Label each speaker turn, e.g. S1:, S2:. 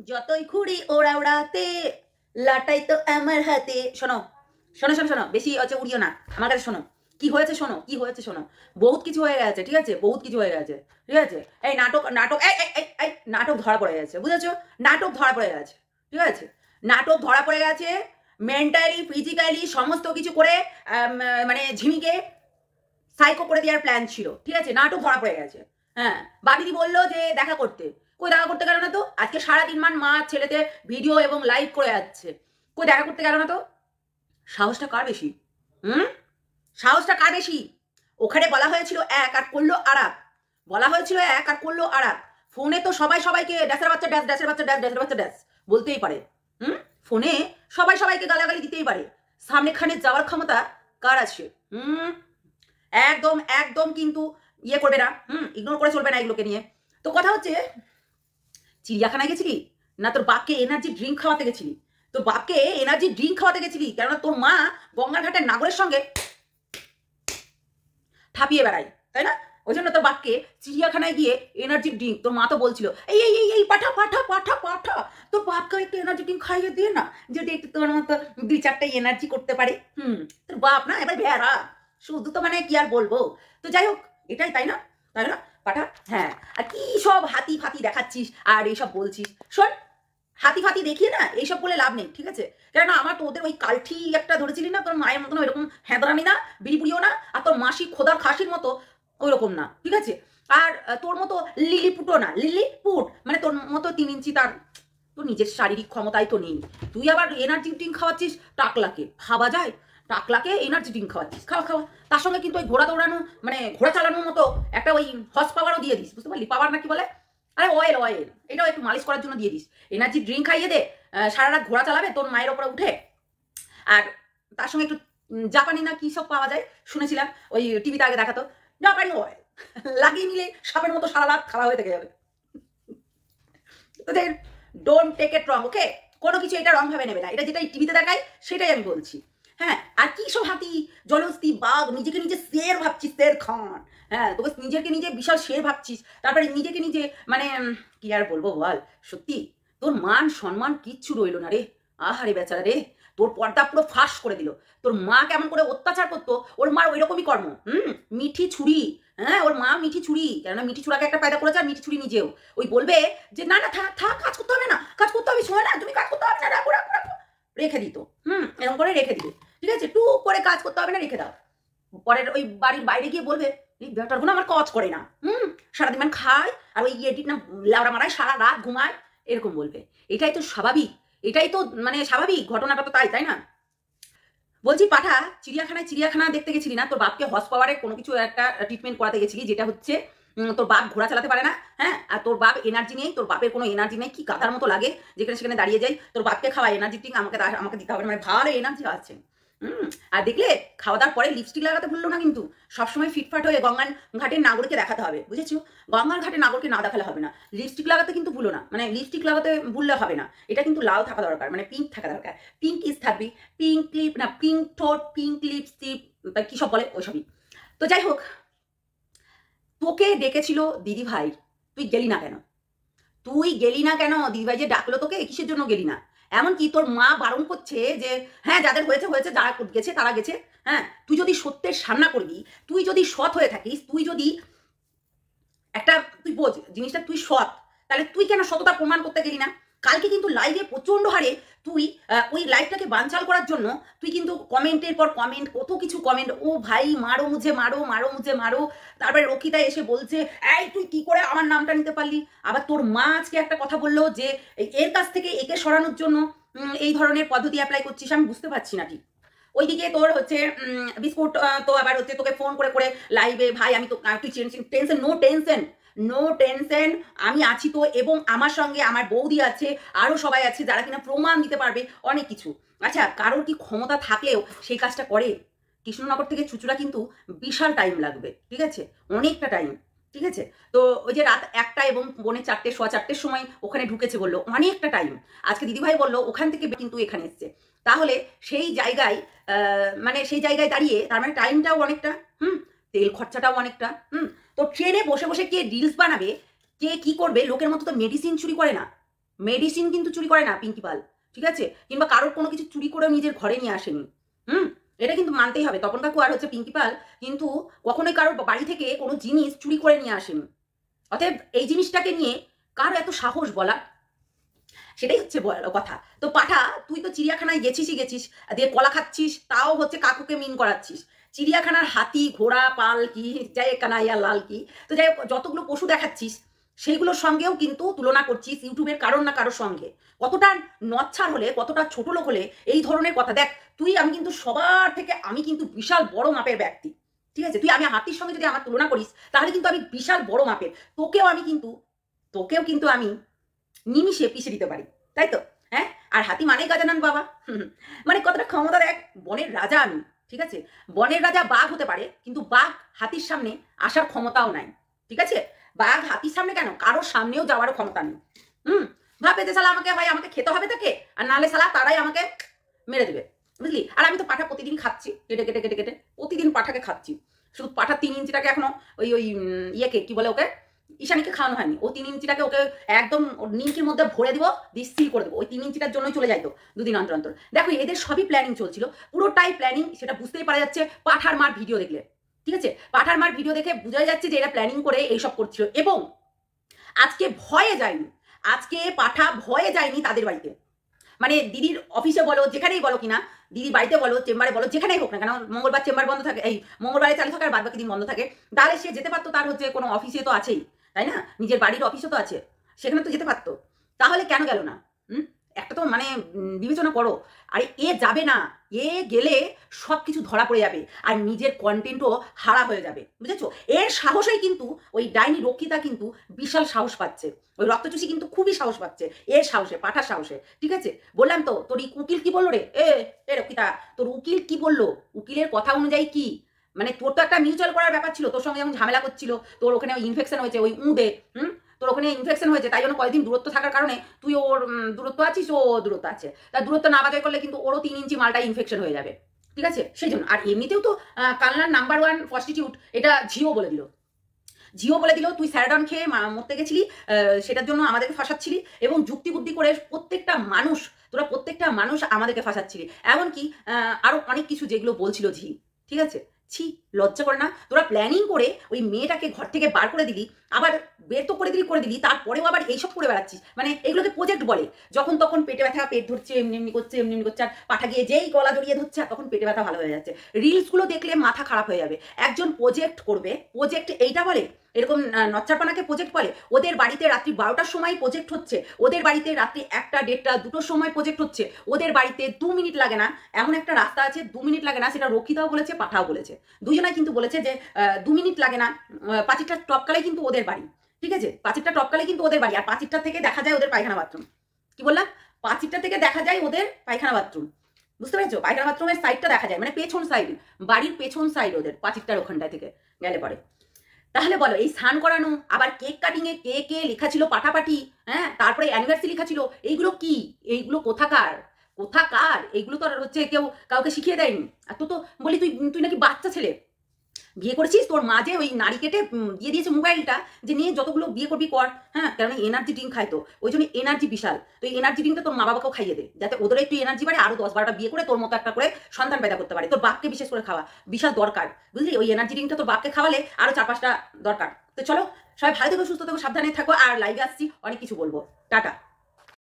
S1: যতই ঘুড়ি ওড়া ওড়াতে লাটাই তো আমার হাতে। শোনো শোনো শোনো শোনো, বেশি হচ্ছে উড়িও না আমার কাছে। শোনো কি হয়েছে, শোনো কি হয়েছে, শোনো। বহুত কিছু হয়ে গেছে, ঠিক আছে, বহুত কিছু হয়ে গেছে, ঠিক আছে। এই নাটক নাটক এই এই এই এই, নাটক ধরা পড়ে গেছে, বুঝেছো? নাটক ধরা পড়ে গেছে, ঠিক আছে। নাটক ধরা পড়ে গেছে। মেন্টালি ফিজিক্যালি সমস্ত কিছু করে মানে ঝিমিকে সাইকো করে দেওয়ার প্ল্যান ছিল, ঠিক আছে। নাটক ধরা পড়ে গেছে। হ্যাঁ, বাবিদি বললো যে দেখা করতে। কই দেখা করতে গেল না তো? আজকে সারাদিন মা ছেলেতে ভিডিও এবং লাইভ করে যাচ্ছে। কই দেখা করতে গেল না তো? সাহসটা কার বেশি? হুম, সাহসটা কার বেশি? ওখানে বলা হয়েছিল এক আর করলো আর এক। বলা হয়েছিল এক আর করলো আর এক। ফোনে তো সবাই সবাইকে ড্যাসের বাচ্চা ড্যাস, ড্যাসের বাচ্চা ড্যাস, ড্যাসের বাচ্চা ড্যাস বলতেই পারে। হুম, ফোনে সবাই সবাইকে গালাগালি দিতেই পারে। সামনেখানে যাওয়ার ক্ষমতা কার আছে? হুম, একদম একদম কিন্তু ইয়ে করবে না, ইগনোর করে চলবে না এগুলোকে নিয়ে। তো কথা হচ্ছে, চিড়িয়াখানায় গেছিলি না তোর বাপকে এনার্জি ড্রিঙ্ক খাওয়াতে গেছিলি? তোর বাপকে এনার্জি ড্রিঙ্ক খাওয়াতে গেছিলি কেননা তোর মা গঙ্গার ঘাটের নাগরের সঙ্গে থাপিয়ে বেড়ায়, তাই না? ওই জন্য তোর বাপকে চিড়িয়াখানায় গিয়ে এনার্জি ড্রিঙ্ক, তোর মা তো বলছিল এই এই এই এই পাঠা পাঠা পাঠা পাঠা, তোর বাপকে একটু এনার্জি ড্রিঙ্ক খাইয়ে দিয়ে না, যদি একটু তোর মতো দুই চারটে এনার্জি করতে পারে। তোর বাপ না এবার ভেড়া, শুধু তো মানে কি আর বলবো। তো যাই হোক, এটাই, তাই না? তাই না পাঠা? হ্যাঁ, আর কি সব হাতি ফাতি দেখাচ্ছিস আর এইসব বলছিস? শোন, হাতি ফাতি দেখিয়ে না এইসব বলে লাভ নেই, ঠিক আছে। কেননা আমার তো ওদের ওই কালঠি একটা ধরেছিলি না, তোর মায়ের মতন ওইরকম হ্যাঁদরামি না, বিড়ি পুড়িও না, আর তোর মাসি খোদার খাসির মতো ওই রকম না, ঠিক আছে। আর তোর মতো লিলিপুটও না, লিলিপুট মানে তোর মতো 3 ইঞ্চি তার তোর নিজের শারীরিক ক্ষমতাই তো নেই। তুই আবার এনার্জি ড্রিঙ্ক খাওয়াচ্ছিস টাকলাকে, ভাবা যায়? টাকলাকে এনার্জি ড্রিঙ্ক খাওয়াচ্ছিস, খাওয়া খাওয়া। তার সঙ্গে কিন্তু ওই ঘোড়া দৌড়ানো মানে ঘোড়া চালানোর মতো একটা ওই হর্স পাওয়ারও দিয়ে দিস, বুঝতে পারলি? পাওয়ার না কি বলে, আরে অয়েল অয়েল, এটাও একটু মালিশ করার জন্য দিয়ে দিস। এনার্জি ড্রিঙ্ক খাইয়ে দে, সারা রাত ঘোড়া চালাবে তোর মায়ের ওপরে উঠে। আর তার সঙ্গে একটু জাপানি না কি সব পাওয়া যায় শুনেছিলাম, ওই টিভিতে আগে দেখাতো, জাপানি অয়েল লাগিয়ে নিলে সাপের মতো সারা রাত খারাপ হয়ে থেকে যাবে। তোদের ডোন্ট টেক ইট রং, ওকে? কোনো কিছু এটা রং ভাবে নেবে না, এটা যেটা টিভিতে দেখায় সেটাই আমি বলছি। হ্যাঁ, আর কি সব হাতি জলহস্তি বাঘ, নিজেকে নিজে শের ভাবছিস, শের খান। হ্যাঁ, তোকে নিজেকে নিজে বিশাল শের ভাবছিস, তারপরে নিজেকে নিজে মানে কি আর বলবো বল। সত্যি তোর মান সম্মান কিচ্ছু রইলো না রে। আহারে বেচারা রে, তোর পর্দা পুরো ফাঁস করে দিল। তোর মা কেমন করে অত্যাচার করতো, ওর মার ওই রকমই কর্ম। মিঠি ছুরি। হ্যাঁ, ওর মা মিঠি ছুরি, কেননা মিঠি ছুরাকে একটা পায়দা করেছে, আর মিঠি ছুরি নিজেও ওই বলবে যে না না থাক থাক, কাজ করতে হবে না, কাজ করতে হবে, সময় না, তুমি কাজ করতে হবে না, রাখো রাখো রাখো, রেখে দিত। এরকম করে রেখে দিবে, ঠিক আছে, টুক করে কাজ করতে হবে না, রেখে দাও। পরের ওই বাড়ির বাইরে গিয়ে বলবে এই বেটার কোনো আমার কাজ করে না, সারাদিন মানে খায় আর ওই এডিট না লাউড়া মারায়, সারা রাত ঘুমায়, এরকম বলবে। এটাই তো স্বাভাবিক, এটাই তো মানে স্বাভাবিক ঘটনাটা তো, তাই তাই না? বলছি পাঠা, চিড়িয়াখানা দেখতে গেছিলি না? তোর বাপকে হর্স পাওয়ারে কোনো কিছু একটা ট্রিটমেন্ট করাতে গেছিলি, যেটা হচ্ছে তোর বাপ ঘোড়া চালাতে পারে না। হ্যাঁ, আর তোর বাপ এনার্জি নেই, তোর বাপের কোনো এনার্জি নেই, কি গাধার মতো লাগে যেখানে সেখানে দাঁড়িয়ে যাই। তোর বাপকে খাওয়া এনার্জি টিং আমাকে দিতে হবে না, মানে ভালো এনার্জি আছে। আর দেখলে খাওয়া দাওয়ার পরে লিপস্টিক লাগাতে ভুললো না কিন্তু। সবসময় ফিটফাট হয়ে গঙ্গার ঘাটের নাগরকে দেখাতে হবে, বুঝেছো? গঙ্গার ঘাটের নাগরকে না দেখালে হবে না। লিপস্টিক লাগাতে কিন্তু ভুলো না, মানে লিপস্টিক লাগাতে ভুললে হবে না। এটা কিন্তু লাল থাকা দরকার, মানে পিঙ্ক থাকা দরকার। পিঙ্ক ইস থাকবি, পিঙ্ক লিপ না, পিঙ্ক ঠোঁট, পিঙ্ক লিপস্টিক, কি সব বলে ওইসবই। তো যাই হোক, তোকে ডেকেছিল দিদি ভাই, তুই গেলি না কেন? তুই গেলি না কেন? দিদিভাই যে ডাকলো তোকে, কিসের জন্য গেলি না? এমনকি তোর মা বারণ করছে যে হ্যাঁ যাদের হয়েছে হয়েছে, যারা গেছে তারা গেছে। হ্যাঁ, তুই যদি সত্যের সামনা করবি, তুই যদি সৎ হয়ে থাকিস, তুই যদি একটা তুই বোঝ জিনিসটা, তুই সৎ, তাহলে তুই কেন সততা প্রমাণ করতে গেলি না? কালকে কিন্তু লাইভে প্রচন্ড হারে তুই ওই লাইভটাকে বানচাল করার জন্য তুই কিন্তু কমেন্টের পর কমেন্ট, কত কিছু কমেন্ট, ও ভাই মারো মুঝে মারো, মারো মুঝে মারো। তারপরে রক্ষিতা এসে বলছে এই তুই কি করে আমার নামটা নিতে পারলি। আবার তোর মা আজকে একটা কথা বললো যে এর কাছ থেকে একে সরানোর জন্য এই ধরনের পদ্ধতি অ্যাপ্লাই করছিস। আমি বুঝতে পারছি না ঠিক। ওইদিকে তোর হচ্ছে বিস্কুট তো আবার হচ্ছে তোকে ফোন করে করে লাইভে, ভাই আমি তো, তুই tension, no tension, no tension, আমি আছি তো, এবং আমার সঙ্গে আমার বৌদি আছে, আরও সবাই আছে যারা কিনা প্রমাণ দিতে পারবে অনেক কিছু। আচ্ছা, কারোর কি ক্ষমতা থাকলেও সেই কাজটা করে? কৃষ্ণনগর থেকে চুচুড়া কিন্তু বিশাল টাইম লাগবে, ঠিক আছে, অনেকটা টাইম, ঠিক আছে। তো ওই যে রাত 1টা এবং পৌনে 4টে, সোয়া 4টের সময় ওখানে ঢুকেছে বললো, অনেকটা টাইম। আজকে দিদিভাই বললো ওখান থেকে কিন্তু এখানে এসছে, তাহলে সেই জায়গায় মানে সেই জায়গায় দাঁড়িয়ে তার মানে টাইমটাও অনেকটা, তেল খরচাটাও অনেকটা। তো ট্রেনে বসে বসে কে রিলস বানাবে, কে কি করবে, লোকের মতো তো মেডিসিন চুরি করে না, মেডিসিন কিন্তু চুরি করে না পিঙ্কি পাল, ঠিক আছে? কিংবা কারোর কোনো কিছু চুরি করে নিজের ঘরে নিয়ে আসেনি। এটা কিন্তু মানতেই হবে। তপন কাকু আর হচ্ছে পিঙ্কি পাল কিন্তু কখনোই কারোর বাড়ি থেকে কোনো জিনিস চুরি করে নিয়ে আসেনি। অতএব এই জিনিসটাকে নিয়ে কার এত সাহস বলা, সেটাই হচ্ছে কথা। তো পাঠা, তুই তো চিড়িয়াখানায় গেছিসই গেছিস, দিয়ে কলা খাচ্ছিস, তাও হচ্ছে কাকুকে মিন করাচ্ছিস। চিড়িয়াখানার হাতি, ঘোড়া, পাল কি যাই কানাইয়া লাল কি, তো যাই যতগুলো পশু দেখাচ্ছিস সেইগুলোর সঙ্গেও কিন্তু তুলনা করছিস ইউটিউবের কারোর না কারোর সঙ্গে। কতটা নচ্ছার হলে, কতটা ছোট লোক হলে এই ধরনের কথা। দেখ তুই, আমি কিন্তু সবার থেকে আমি কিন্তু বিশাল বড় মাপের ব্যক্তি, ঠিক আছে? তুই আমি হাতির সঙ্গে যদি আমার তুলনা করিস তাহলে কিন্তু আমি বিশাল বড় মাপের। তোকেও কিন্তু আমি নিমিষে পিষে দিতে পারি, তাই তো? হ্যাঁ, আর হাতি মানে গাজানান বাবা। মানে কতটা ক্ষমতা দেখ। বনের রাজা আমি, ঠিক আছে? বনের রাজা বাঘ হতে পারে, কিন্তু বাঘ হাতির সামনে আসার ক্ষমতাও নাই, ঠিক আছে? বাঘ হাতির সামনে কেন, কারোর সামনেও যাওয়ারও ক্ষমতা নেই। ভাবে যে শালা আমাকে খেতে হবে তাকে, আর নাহলে শালা তারাই আমাকে মেরে দেবে, বুঝলি? আর আমি তো পাঠা প্রতিদিন খাচ্ছি, কেটে কেটে কেটে কেটে প্রতিদিন পাঠাকে খাচ্ছি। শুধু পাঠার 3 ইঞ্চিটাকে এখনো ওই ইয়েকে কি বলে, ওকে ঈশানীকে খাওয়ানো হয়নি। ও 3 ইঞ্চিটাকে ওকে একদম নিমকির মধ্যে ভরে দিব, দিয়ে সিল করে দেবো। ওই 3 ইঞ্চিটার জন্যই চলে যাইতো 2 দিন অন্তর অন্তর। দেখো এদের সবই প্ল্যানিং চলছিল, পুরোটাই প্ল্যানিং, সেটা বুঝতেই পারা যাচ্ছে পাঠার মার ভিডিও দেখলে, ঠিক আছে? পাঠার মার ভিডিও দেখে বোঝা যাচ্ছে যে এরা প্ল্যানিং করে এইসব করছিল। এবং আজকে ভয়ে যায়নি, আজকে পাঠা ভয়ে যায়নি তাদের বাড়িতে। মানে দিদির অফিসে বলো, যেখানেই বলো কিনা, দিদির বাড়িতে বলো, চেম্বারে বলো, যেখানেই হোক না কেন, মঙ্গলবার চেম্বার বন্ধ থাকে, এই মঙ্গলবারে চালু থাকে আর বাদ বাকি দিন বন্ধ থাকে, তাহলে সে যেতে পারতো। তার হচ্ছে কোনো অফিসে তো আছেই, তাই না? নিজের বাড়ির অফিসও তো আছে, সেখানে তো যেতে পারতো। তাহলে কেন গেল না? একটা তো মানে বিবেচনা করো। আর এ যাবে না, এ গেলে সব কিছু ধরা পড়ে যাবে আর নিজের কন্টেন্টও হারা হয়ে যাবে, বুঝেছো? এর সাহসেই কিন্তু ওই ডাইনি রক্ষিতা কিন্তু বিশাল সাহস পাচ্ছে, ওই রক্তচুষি কিন্তু খুবই সাহস পাচ্ছে এর সাহসে, পাঠার সাহসে, ঠিক আছে? বললাম তো, তোর উকিল কি বললো রে? এ রক্ষিতা, তোর উকিল কি বললো? উকিলের কথা অনুযায়ী কি, মানে তোর তো একটা মিউচুয়াল করার ব্যাপার ছিল, তোর সঙ্গে যেমন ঝামেলা করছিল, তোর ওখানে ইনফেকশন হয়েছে ওই উঁদে, তোর ওখানে ইনফেকশন হয়েছে, তাই জন্য কয়েকদিন দূরত্ব থাকার কারণে তুই ওর দূরত্ব আছিস, ও দূরত্ব আছে, তার দূরত্ব না বাজার করলে কিন্তু ওরও 3 ইঞ্চি মালটা ইনফেকশন হয়ে যাবে, ঠিক আছে? সেই জন্য। আর এমনিতেও তো কালনার নাম্বার 1 প্রস্টিটিউট এটা ঝিও বলে দিল, তুই স্যারাডন খেয়ে মরতে গেছিলি, সেটার জন্য আমাদেরকে ফাঁসাচ্ছিলি এবং যুক্তি বুদ্ধি করে তোরা প্রত্যেকটা মানুষ আমাদেরকে ফাঁসাচ্ছিলি। এমনকি আরো অনেক কিছু যেগুলো বলছিল ঝি, ঠিক আছে? ছি, লজ্জা করে না? তোরা প্ল্যানিং করে ওই মেয়েটাকে ঘর থেকে বার করে দিলি, আবার বের তো করে দিলি, তারপরেও আবার এইসব করে বেড়াচ্ছিস। মানে এগুলোকে প্রজেক্ট বলে। যখন তখন পেটে ব্যথা, পেট ধরছে, এমনি করছে, আর পাঠা গিয়ে যেই গলা জড়িয়ে ধরছে আর তখন পেটে ব্যথা ভালো হয়ে যাচ্ছে। রিলসগুলো দেখলে মাথা খারাপ হয়ে যাবে। একজন প্রজেক্ট করবে, প্রজেক্ট এইটা বলে, এরকম নচ্চারপানাকে প্রজেক্ট বলে। ওদের বাড়িতে রাত্রি 12টার সময় প্রজেক্ট হচ্ছে, ওদের বাড়িতে রাত্রি 1টা, 1:30, 2টোর সময় প্রজেক্ট হচ্ছে, ওদের বাড়িতে 2 মিনিট লাগে না, এমন একটা রাস্তা আছে 2 মিনিট লাগে না, সেটা রক্ষিতাও বলেছে, পাঠাও বলেছে, দুজনাই কিন্তু বলেছে যে 2 মিনিট লাগে না। পাঁচিরটা টপকালেই কিন্তু ওদের বাড়ি, ঠিক আছে? পাঁচিরটা টপকালেই কিন্তু ওদের বাড়ি, আর পাঁচিরটা থেকে দেখা যায় ওদের পায়খানা বাথরুম। কি বললাম? পাঁচিরটা থেকে দেখা যায় ওদের পায়খানা বাথরুম, বুঝতে পেরেছো? পায়খানা বাথরুমের সাইডটা দেখা যায়, মানে পেছন সাইড, বাড়ির পেছন সাইড ওদের, পাঁচিরটার ওখানটায় থেকে গেলে পরে। তাহলে বলো, এই স্নান করানো, আবার কেক কাটিং এ কে লেখা ছিল পাঠাপাঠি, হ্যাঁ, তারপরে অ্যানিভার্সারি লেখা ছিল, এইগুলো কি? এইগুলো কোথাকার? এইগুলো তো আর হচ্ছে কেউ কাউকে শিখিয়ে দেয়নি। আর তো বলি তুই নাকি বাচ্চা ছেলে বিয়ে করেছিস, তোর মা যে ওই নারী কেটে দিয়ে দিয়েছে মোবাইলটা, যে নিয়ে যতগুলো বিয়ে করবি কর, হ্যাঁ, কারণ এনার্জি ড্রিঙ্ক খায় তো, ওই জন্য এনার্জি বিশাল। তো এই এনার্জি ড্রিঙ্কটা তোর মা বাবাকেও খাইয়ে দে, যাতে ওদের একটু এনার্জি বাড়ে, আরো 10-12টা বিয়ে করে তোর মতো একটা করে সন্তান পেদা করতে পারে। তোর বাপকে বিশেষ করে খাওয়া বিশাল দরকার, বুঝলি? ওই এনার্জি ড্রিঙ্কটা তোর বাপকে খাওয়ালে আরো 4-5টা দরকার। তো চলো, সবাই ভালো থেকো, সুস্থ থেকো, সাবধানে থাকো, আর লাইভে আসছি, অনেক কিছু বলবো। টাটা।